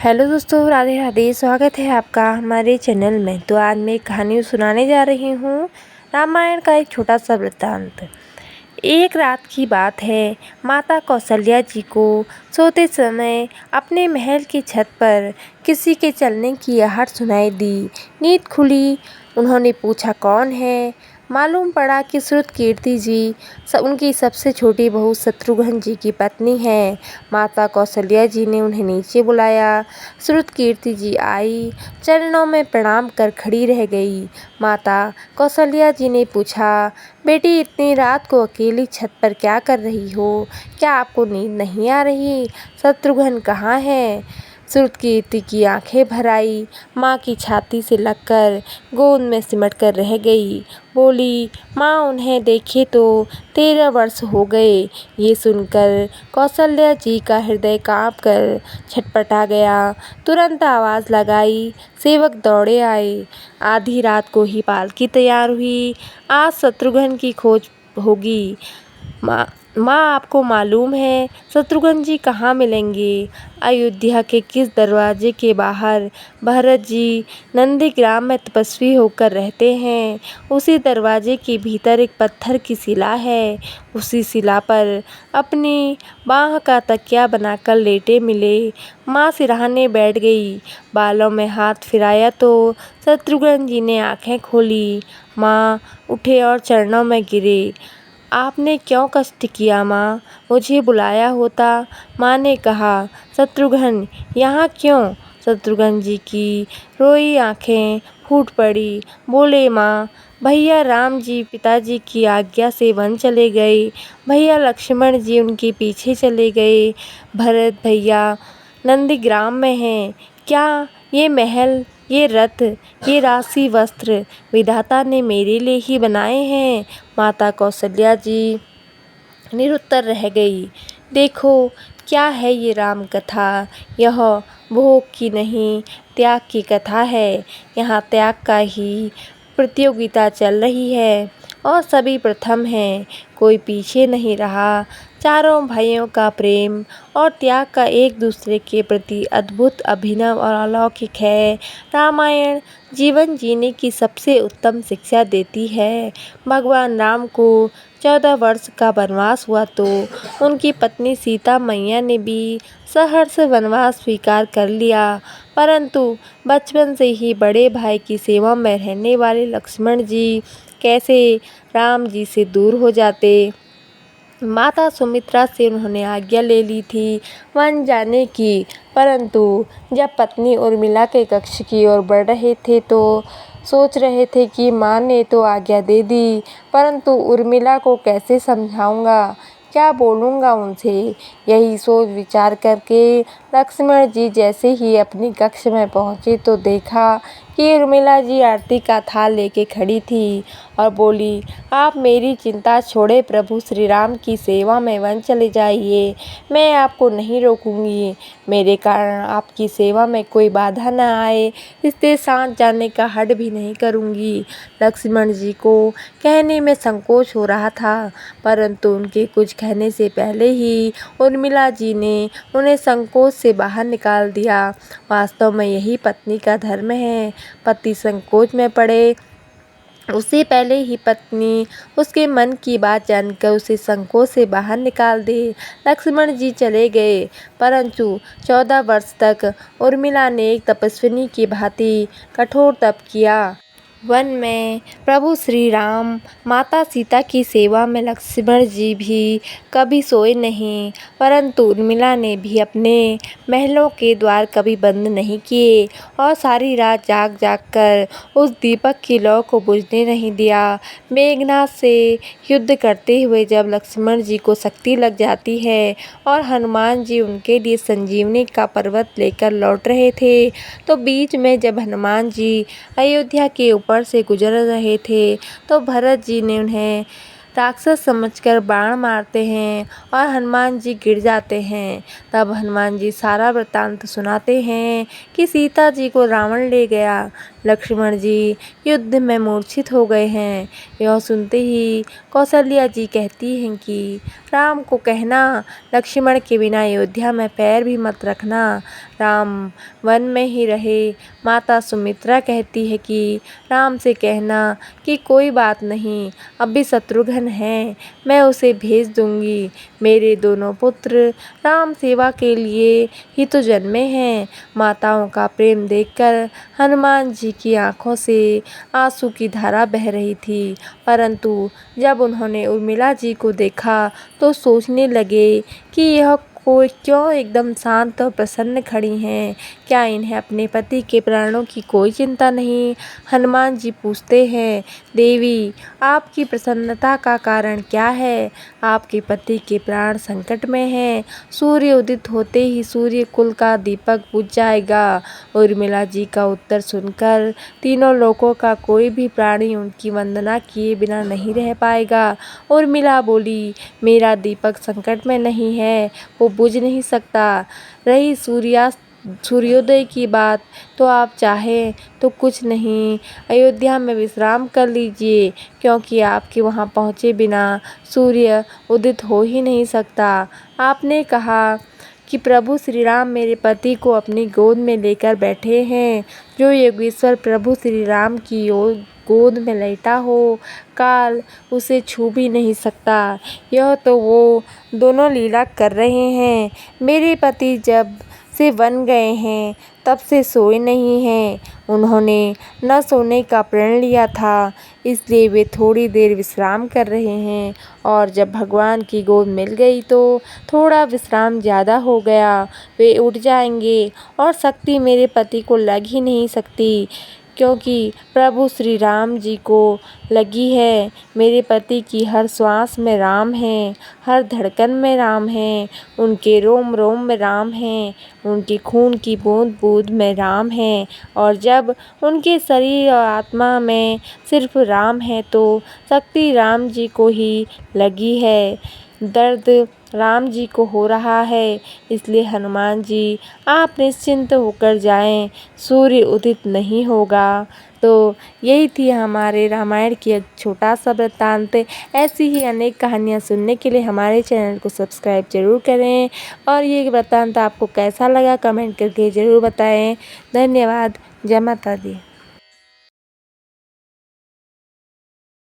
Hello दोस्तों, राधे राधे। स्वागत है आपका हमारे चैनल में। तो आज मैं एक कहानी सुनाने जा रही हूँ, रामायण का एक छोटा सा वृत्तांत। एक रात की बात है। माता कौशल्या जी को सोते समय अपने महल की छत पर किसी के चलने की आहट सुनाई दी। नींद खुली। उन्होंने पूछा, कौन है? मालूम पड़ा कि श्रुतकीर्ति जी उनकी सबसे छोटी बहू शत्रुघ्न जी की पत्नी है। माता कौशल्या जी ने उन्हें नीचे बुलाया। श्रुतकीर्ति जी आई, चरणों में प्रणाम कर खड़ी रह गई। माता कौशल्या जी ने पूछा, बेटी, इतनी रात को अकेली छत पर क्या कर रही हो? क्या आपको नींद नहीं आ रही? शत्रुघ्न कहाँ है? श्रुतकीर्ति की आंखें भर आई। माँ की छाती से लगकर गोद में सिमट कर रह गई। बोली, माँ, उन्हें देखे तो 13 वर्ष हो गए। ये सुनकर कौशल्या जी का हृदय काँप कर छटपटा गया। तुरंत आवाज़ लगाई। सेवक दौड़े आए। आधी रात को ही पालकी तैयार हुई। आज शत्रुघ्न की खोज होगी। माँ, आपको मालूम है शत्रुघ्न जी कहाँ मिलेंगे? अयोध्या के किस दरवाजे के बाहर भरत जी नंदीग्राम में तपस्वी होकर रहते हैं। उसी दरवाजे के भीतर एक पत्थर की शिला है। उसी शिला पर अपनी बाह का तकिया बनाकर लेटे मिले। माँ सिरहाने बैठ गई। बालों में हाथ फिराया तो शत्रुघ्न जी ने आंखें खोली। माँ उठे और चरणों में गिरे। आपने क्यों कष्ट किया माँ? मुझे बुलाया होता। माँ ने कहा, शत्रुघ्न यहाँ क्यों? शत्रुघ्न जी की रोई आंखें फूट पड़ी। बोले, माँ, भैया राम जी पिताजी की आज्ञा से वन चले गए। भैया लक्ष्मण जी उनके पीछे चले गए। भरत भैया नंदीग्राम में हैं। क्या ये महल, ये रथ, ये राशि वस्त्र विधाता ने मेरे लिए ही बनाए हैं? माता कौशल्या जी निरुत्तर रह गई। देखो, क्या है ये राम कथा? यह भोग की नहीं, त्याग की कथा है। यहाँ त्याग का ही प्रतियोगिता चल रही है और सभी प्रथम हैं, कोई पीछे नहीं रहा। चारों भाइयों का प्रेम और त्याग का एक दूसरे के प्रति अद्भुत, अभिनव और अलौकिक है। रामायण जीवन जीने की सबसे उत्तम शिक्षा देती है। भगवान राम को 14 वर्ष का वनवास हुआ तो उनकी पत्नी सीता मैया ने भी सहर्ष वनवास स्वीकार कर लिया, परंतु बचपन से ही बड़े भाई की सेवा में रहने वाले लक्ष्मण जी कैसे राम जी से दूर हो जाते। माता सुमित्रा से उन्होंने आज्ञा ले ली थी वन जाने की, परंतु जब पत्नी उर्मिला के कक्ष की ओर बढ़ रहे थे तो सोच रहे थे कि माँ ने तो आज्ञा दे दी, परंतु उर्मिला को कैसे समझाऊंगा, क्या बोलूँगा उनसे। यही सोच विचार करके लक्ष्मण जी जैसे ही अपनी कक्ष में पहुँचे तो देखा कि उर्मिला जी आरती का थाल लेके खड़ी थी और बोली, आप मेरी चिंता छोड़े प्रभु श्री राम की सेवा में वन चले जाइए। मैं आपको नहीं रोकूंगी। मेरे कारण आपकी सेवा में कोई बाधा न आए, इसलिए साथ जाने का हठ भी नहीं करूंगी। लक्ष्मण जी को कहने में संकोच हो रहा था, परंतु उनके कुछ कहने से पहले ही उर्मिला जी ने उन्हें संकोच से बाहर निकाल दिया। वास्तव में यही पत्नी का धर्म है। पति संकोच में पड़े उससे पहले ही पत्नी उसके मन की बात जानकर उसे संकोच से बाहर निकाल दे। लक्ष्मण जी चले गए, परंतु 14 वर्ष तक उर्मिला ने एक तपस्विनी की भांति कठोर तप किया। वन में प्रभु श्री राम माता सीता की सेवा में लक्ष्मण जी भी कभी सोए नहीं, परंतु उर्मिला ने भी अपने महलों के द्वार कभी बंद नहीं किए और सारी रात जाग जाग कर उस दीपक की लौ को बुझने नहीं दिया। मेघनाद से युद्ध करते हुए जब लक्ष्मण जी को शक्ति लग जाती है और हनुमान जी उनके लिए संजीवनी का पर्वत लेकर लौट रहे थे, तो बीच में जब हनुमान जी अयोध्या के ऊपर से गुजर रहे थे तो भरत जी ने उन्हें राक्षस समझकर बाण मारते हैं और हनुमान जी गिर जाते हैं। तब हनुमान जी सारा वृत्तांत सुनाते हैं कि सीता जी को रावण ले गया, लक्ष्मण जी युद्ध में मूर्छित हो गए हैं। यह सुनते ही कौशल्या जी कहती हैं कि राम को कहना लक्ष्मण के बिना अयोध्या में पैर भी मत रखना, राम वन में ही रहे। माता सुमित्रा कहती है कि राम से कहना कि कोई बात नहीं, अभी शत्रुघ्न है, मैं उसे भेज दूंगी। मेरे दोनों पुत्र राम सेवा के लिए ही तो जन्मे हैं। माताओं का प्रेम देखकर हनुमान जी की आंखों से आंसू की धारा बह रही थी, परंतु जब उन्होंने उर्मिला जी को देखा तो सोचने लगे कि यह कोई क्यों एकदम शांत और प्रसन्न खड़ी हैं, क्या इन्हें अपने पति के प्राणों की कोई चिंता नहीं। हनुमान जी पूछते हैं, देवी आपकी प्रसन्नता का कारण क्या है? आपके पति के प्राण संकट में हैं, सूर्य उदित होते ही सूर्य कुल का दीपक बुझ जाएगा। उर्मिला जी का उत्तर सुनकर तीनों लोकों का कोई भी प्राणी उनकी वंदना किए बिना नहीं रह पाएगा। उर्मिला बोली, मेरा दीपक संकट में नहीं है, वो बुझ नहीं सकता। रही सूर्योदय की बात, तो आप चाहें तो कुछ नहीं, अयोध्या में विश्राम कर लीजिए, क्योंकि आपके वहां पहुंचे बिना सूर्य उदित हो ही नहीं सकता। आपने कहा कि प्रभु श्री राम मेरे पति को अपनी गोद में लेकर बैठे हैं। जो योगेश्वर प्रभु श्री राम की गोद में लेटा हो, काल उसे छू भी नहीं सकता। यह तो वो दोनों लीला कर रहे हैं। मेरे पति जब से बन गए हैं तब से सोए नहीं हैं। उन्होंने न सोने का प्रण लिया था, इसलिए वे थोड़ी देर विश्राम कर रहे हैं, और जब भगवान की गोद मिल गई तो थोड़ा विश्राम ज़्यादा हो गया। वे उठ जाएंगे और शक्ति मेरे पति को लग ही नहीं सकती, क्योंकि प्रभु श्री राम जी को लगी है। मेरे पति की हर श्वास में राम है, हर धड़कन में राम है, उनके रोम रोम में राम है, उनके खून की बूंद बूंद में राम है, और जब उनके शरीर और आत्मा में सिर्फ राम है तो शक्ति राम जी को ही लगी है। दर्द राम जी को हो रहा है, इसलिए हनुमान जी आप निश्चिंत होकर जाएं, सूर्य उदित नहीं होगा। तो यही थी हमारे रामायण की एक छोटा सा वृत्तांत। ऐसी ही अनेक कहानियाँ सुनने के लिए हमारे चैनल को सब्सक्राइब जरूर करें, और ये वृत्तांत आपको कैसा लगा कमेंट करके ज़रूर बताएं। धन्यवाद। जय माता दी।